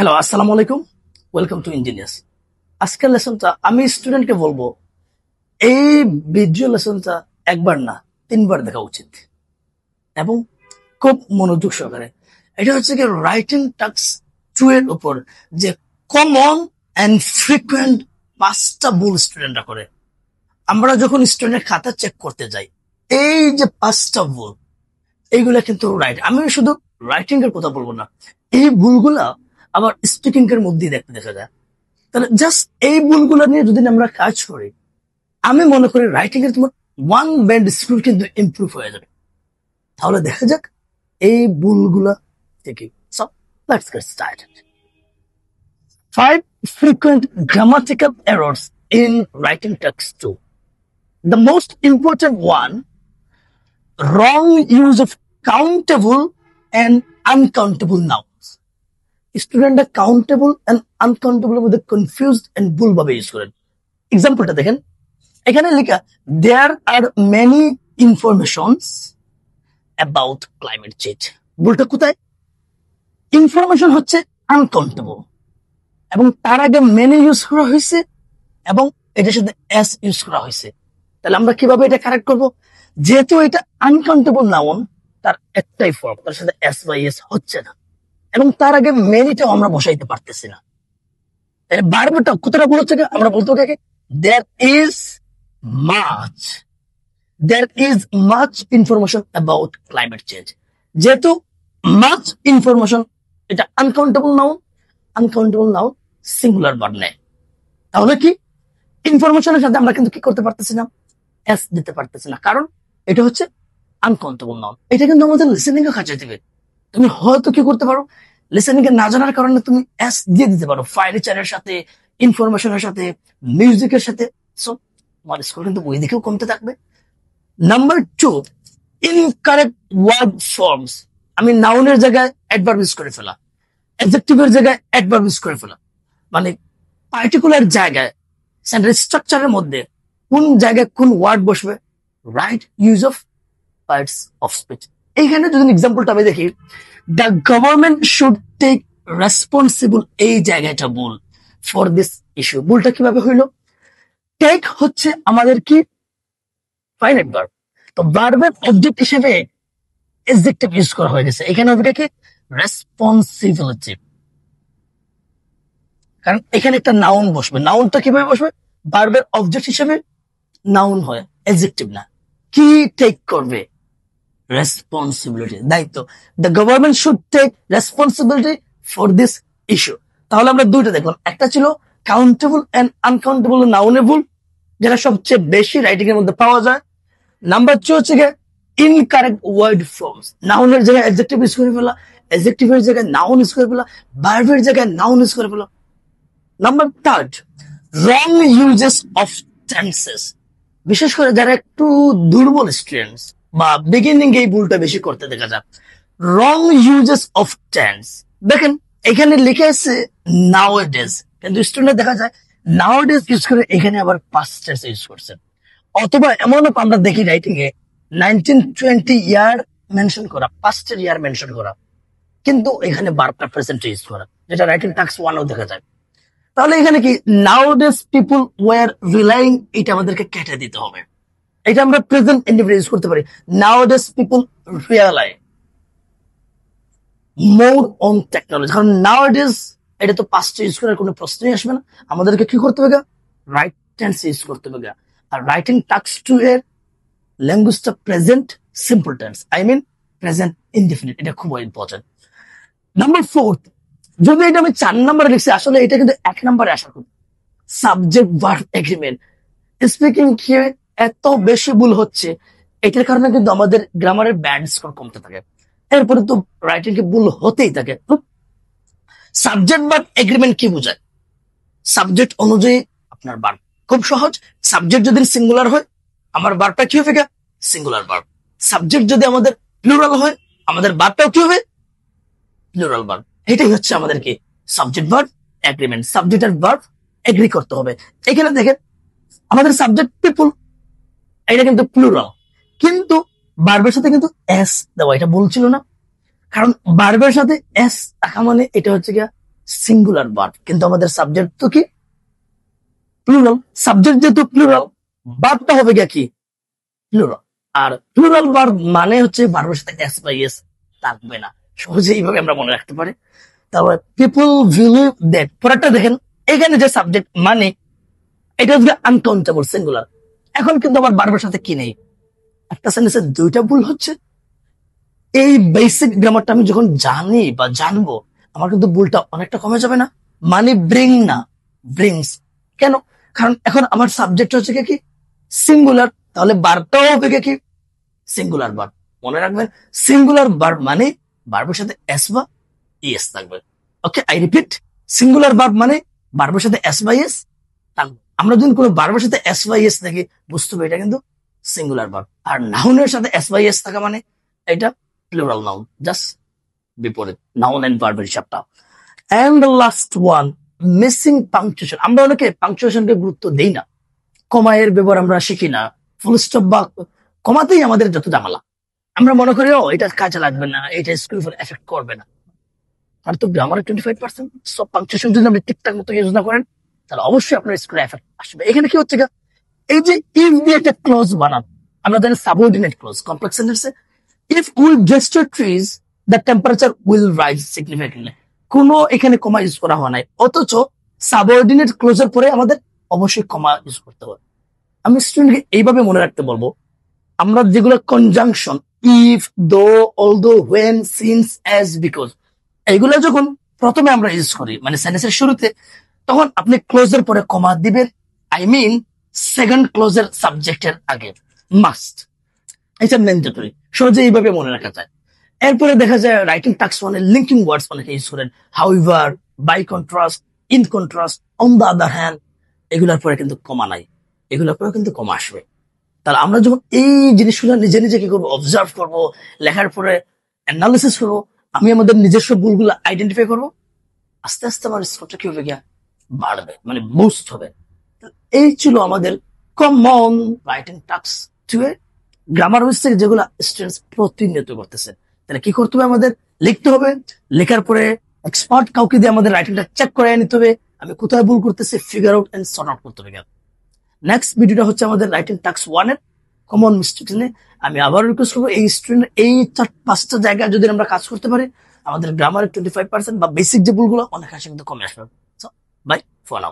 Hello, আসসালামু আলাইকুম। Welcome to engineers. আজকের লেসনটা আমি স্টুডেন্টকে বলবো, এই ভিডিও লেসনটা একবার না 3বার দেখা উচিত এবং খুব মনোযোগ সহকারে। এটা হচ্ছে কি রাইটিং টাস্ক 2 এর উপর যে কমন এন্ড ফ্রিকুয়েন্ট 5টা ভুল স্টুডেন্টরা করে। আমরা যখন স্টুডেন্টের খাতা চেক করতে যাই, এই যে 5টা ভুল, এইগুলা কিন্তু রাইট। আমি শুধু রাইটিং এর কথা বলবো না, এই ভুলগুলা আবার স্পিকিং এর মধ্যেই দেখতে দেখা যায়। তাহলে জাস্ট এই ভুলগুলো নিয়ে যদি আমরা কাজ করি, আমি মনে করি রাইটিং এর তোমার ওয়ান ব্যান্ড স্কুল কিন্তু ইমপ্রুভ হয়ে যাবে। তাহলে দেখা যাক এই ভুলগুলা থেকে। So let's get started. 5 frequent grammatical errors in writing text 2. The most important one: wrong use of countable and uncountable nouns. স্টুডেন্টরা কাউন্টেবল এন্ড আনকাউন্টেবল এর মধ্যে কনফিউজড এন্ড ভুল ভাবে ইউজ করেন। এক্সাম্পলটা দেখেন, এখানে লেখা there are many informations about climate change. ভুলটা কোথায়? ইনফরমেশন হচ্ছে আনকাউন্টেবল এবং তার আগে মেনি ইউজ করা হয়েছে এবং এটার সাথে এস ইউজ করা হয়েছে। তাহলে আমরা কিভাবে এটা কারেক্ট করব? যেহেতু এটা আনকাউন্টেবল নাউন, তার একটাই ফর্ম, তার সাথে এস বা এস হচ্ছে না এবং তার আগে মেনিটাও আমরা বসাইতে পারতেছি না। বারবারটা কতটা ভুল হচ্ছে? আমরা বলতে পারি there is much there is much information about climate change। যেহেতু much information এটা আনকাউন্টেবল নাউন সিঙ্গুলার ভার্ব নেয়, তাহলে কি ইনফরমেশনের সাথে আমরা কিন্তু কি করতে পারতেছি না? এস দিতে পারতেছি না, কারণ এটা হচ্ছে আনকাউন্টেবল নাউন। এটা কিন্তু আমাদের লিসেনিং এ কাজে দিবে। তুমি হয়তো কি করতে পারো, লিসেনিং এ না জানার কারণে তুমি এস দিয়ে দিতে পারো ফার্নিচারের সাথে, ইনফরমেশনের সাথে, মিউজিকের সাথে। সো তোমার স্কোর কিন্তু ওই দিকেও কমতে থাকবে। Number 2, incorrect word forms. আমি নাউনের জায়গায় অ্যাডভার্ব ইউজ করে ফেলা, অ্যাডজেক্টিভের জায়গায় অ্যাডভার্ব ইউজ করে ফেলা, মানে পার্টিকুলার জায়গায় সেন্টেন্স স্ট্রাকচারের মধ্যে কোন জায়গায় কোন ওয়ার্ড বসবে, right use of parts of speech. এইখানে যদি এক্সাম্পলটা আমি দেখি, the government should take responsible, এই জায়গাটা ভুল ফর দিস ইস্যু। ভুলটা কিভাবে হইলো? টেক হচ্ছে আমাদের কি ফাইনাইট ভার্ব, তো ভার্বের অবজেক্ট হিসেবে অ্যাডজেক্টিভ ইউজ করা হয়ে গেছে। এখানে হবে কি রেসপন্সিবিলিটি, কারণ এখানে একটা নাউন বসবে। নাউনটা কিভাবে বসবে? ভার্বের অবজেক্ট হিসেবে নাউন হয়, অ্যাডজেক্টিভ না। কি টেক করবে? রেসপন্সিবিলিটি, দায়িত্ব। The government should take responsibility for this issue. তাহলে আমরা দুইটা দেখলাম, একটা ছিল কাউন্টেবল এন্ড আনকাউন্টেবল নাউনের ভুল, যেটা সবচেয়ে বেশি রাইটিং এর মধ্যে পাওয়া যায়। নাম্বার 2 হচ্ছে ইনকারেক্ট ওয়ার্ড ফর্মস, নাউনের জায়গায় অ্যাডজেক্টিভ ইউজ করে ফেলা, অ্যাডজেক্টিভের জায়গায় নাউন ইউজ করে ফেলা, ভার্বের জায়গায় নাউন ইউজ করে ফেলা। Number 3, wrong uses of tenses. বিশেষ করে যারা একটু দুর্বল স্টুডেন্টস বা বিগিনিং এই ভুলটা বেশি করতে দেখা যায়, রং ইউজেস অফ টেন্স। দেখেন এখানে লিখে আছে নাওএডেজ, কিন্তু স্টুডেন্ট দেখা যায় নাওএডেজ ইউজ করে এখানে আবার পাস্ট টেন্স ইউজ করছে। অথবা এমনও আমরা দেখি রাইটিং এ 1920 ইয়ার মেনশন করা, পাস্টের ইয়ার মেনশন করা, কিন্তু এখানে ভার্বটা প্রেজেন্ট ইউজ করা, যেটা রাইটিং টাস্ক 1-ও দেখা যায়। তাহলে এখানে কি নাওডেজ পিপল ওয়ার রিলাইং, এটা আমাদেরকে কেটে দিতে হবে। এটা আমরা প্রেজেন্ট ইন্ডিফিনিট ইউজ করতে পারি, নাওডেজ পিপল রিয়ালাই মোর অন টেকনোলজি, কারণ নাওডেজ এটা তো পাস্ট ইউজ করার কোনো প্রশ্নই আসবে না। আমাদেরকে কি করতে হবে? রাইট টেন্স ইউজ করতে হবে। আর রাইটিং টাস্ক 2 এর ল্যাঙ্গুয়েজটা present simple tense, I mean present indefinite, এটা খুব ইম্পর্টেন্ট। নাম্বার 4, যদি এটা আমি 4 নম্বরে লিখছি, আসলে এটা কিন্তু 1 নম্বরে আসা খুব, সাবজেক্ট ভার্ব এগ্রিমেন্ট। স্পিকিং কি এত বেশি ভুল হচ্ছে, এটার কারণে কিন্তু আমাদের গ্রামারের ব্যান্ড স্কোর কমতে থাকে। এরপরে তো রাইটিং কে ভুল হতেই থাকে। সাবজেক্ট ভার্ব এগ্রিমেন্ট কি বোঝায়? সাবজেক্ট অনুযায়ী আপনার ভার্ব, খুব সহজ। সাবজেক্ট যদি সিঙ্গুলার হয়, আমার ভার্বটা কি হবে? Singular verb. সাবজেক্ট যদি আমাদের প্লুরাল হয়, আমাদের ভার্বটাও কি হবে? Plural verb. এটাই হচ্ছে আমাদের কি সাবজেক্ট ভার্ব এগ্রিমেন্ট। সাবজেক্ট আর ভার্ব এগ্রি করতে হবে। এখানে দেখেন আমাদের সাবজেক্ট পিপল, এটা কিন্তু প্লুরাল, কিন্তু ভার্বের সাথে কিন্তু এস দেওয়া, এটা বলছিল না? কারণ ভার্বের সাথে এস থাকা মানে এটা হচ্ছে গিয়া সিঙ্গুলার ভার্ব, কিন্তু আমাদের সাবজেক্ট তো কি প্লুরাল। সাবজেক্ট যেহেতু প্লুরাল, ভার্বটা হবে কি প্লুরাল। আর প্লুরাল ভার্ব মানে হচ্ছে ভার্বের সাথে এস বা এস থাকবে না। সহজে এইভাবে আমরা মনে রাখতে পারি। তারপরে পিপল বিলিভ দ্যাট, পরেরটা দেখেন, এখানে যে সাবজেক্ট মানে এটা হচ্ছে আনকাউন্টেবল সিঙ্গুলার। এখন কিন্তু আবার ভার্বের সাথে কি নেই, একটা সেন্টেন্সে দুইটা ভুল হচ্ছে। এই বেসিক গ্রামারটা আমি যখন জানি বা জানবো, আমার কিন্তু ভুলটা অনেকটা কমে যাবে না। মানে ব্রিং না, ব্রিংস। কেন? কারণ এখন আমার সাবজেক্ট হচ্ছে কি সিঙ্গুলার, তাহলে ভার্বটাও হবে কি সিঙ্গুলার ভার্ব। মনে রাখবেন, সিঙ্গুলার ভার্ব মানে ভার্বের সাথে এস বা ইএস থাকবে। ওকে, আই রিপিট, সিঙ্গুলার ভার্ব মানে ভার্বের সাথে এস বা ইএস থাকবে। আমরা যদি কোনো ভার্বের সাথে এস বা ইএস থাকি, বুঝতে হবে এটা কিন্তু সিঙ্গুলার ভার্ব। আর নাউনের সাথে এস বা ইএস থাকা মানে এটা প্লুরাল নাউন, জাস্ট বিপরীত নাউন এন্ড ভার্বের হিসাবটা। And the last one, missing punctuation. আমরা অনেকে পাংচুয়েশনকে গুরুত্ব দেই না, কমা এর ব্যবহার আমরা শিখি না, ফুল স্টপ বা কমাতেই আমাদের যত ঝামেলা। আমরা মনে করি ও এটা কাজে লাগবে না, এটা স্কুলের উপর এফেক্ট করবে না। আর তো গ্রামারের 25%, সব পাংচুয়েশন যদি আপনি ঠিকঠাক মতো ইউজ না করেন, তাহলে অবশ্যই আপনার স্কুলে এফেক্ট আসবে। এখানে কি হচ্ছে, এই যে ইফ দিয়ে একটা ক্লোজ বানান, আমরা জানি সাবঅর্ডিনেট ক্লোজ কমপ্লেক্স সেন্টেন্সে, if will destroy trees the temperature will rise significantly. কোনো এখানে কমা ইউজ করা হয় নাই, অথচ সাবঅর্ডিনেট ক্লোজের পরে আমাদের অবশ্যই কমা ইউজ করতে হবে। আমি স্টুডেন্টকে এইভাবে মনে রাখতে বলবো, আমরা যেগুলো কনজাংশন, ইফ, দো, although, when, since, as, because, এইগুলো যখন প্রথমে আমরা ইউজ করি মানে সেন্টেন্সের শুরুতে, তখন আপনি ক্লোজের পরে কমা দিবেন। আই মিন সেকেন্ড ক্লোজের সাবজেক্টের আগে, মাস্ট। এটা ম্যান্ডেটরি, সহজে এইভাবে মনে রাখা যায়। এরপরে দেখা যায় রাইটিং টাস্ক মানে লিঙ্কিং ওয়ার্ডস অনেকে ইউজ করেন, however, by contrast, in contrast, on the other hand. এগুলোর পরে কিন্তু কমা নাই, এগুলোর পরে কিন্তু কমা আসবে। তাহলে আমরা যখন এই জিনিসগুলো নিজে নিজে কি করবো, অবজার্ভ করবো, লেখার পরে অ্যানালিসিস করবো, আমি আমাদের নিজস্ব ভুলগুলো আইডেন্টিফাই করবো, আস্তে আস্তে আমার স্কোরটা কি হবে গিয়া বাড়বে, মানে বুস্ট হবে। এই ছিল আমাদের common writing task two a grammar mistake, যেগুলো স্টুডেন্টস প্রতিনিয়ত করতেছে। তাহলে কি করতে হবে, আমাদের লিখতে হবে, লেখার পরে এক্সপার্ট কাউকে দিয়ে আমাদের রাইটিংটা চেক করে নিতে হবে, আমি কোথায় ভুল করতেছি figure out and sort out করতে হবে। নেক্সট ভিডিওটা হচ্ছে আমাদের রাইটিং টাস্ক 1 এর কমন মিস্টেক নিয়ে। আমি আবার রিকোয়েস্ট করবো, এই স্টুডেন্ট এই 4-5টা জায়গায় যদি আমরা কাজ করতে পারি, আমাদের গ্রামারের 25% বা বেসিক যে ভুলগুলো অনেক কিন্তু কমে আসবে। Bye for now.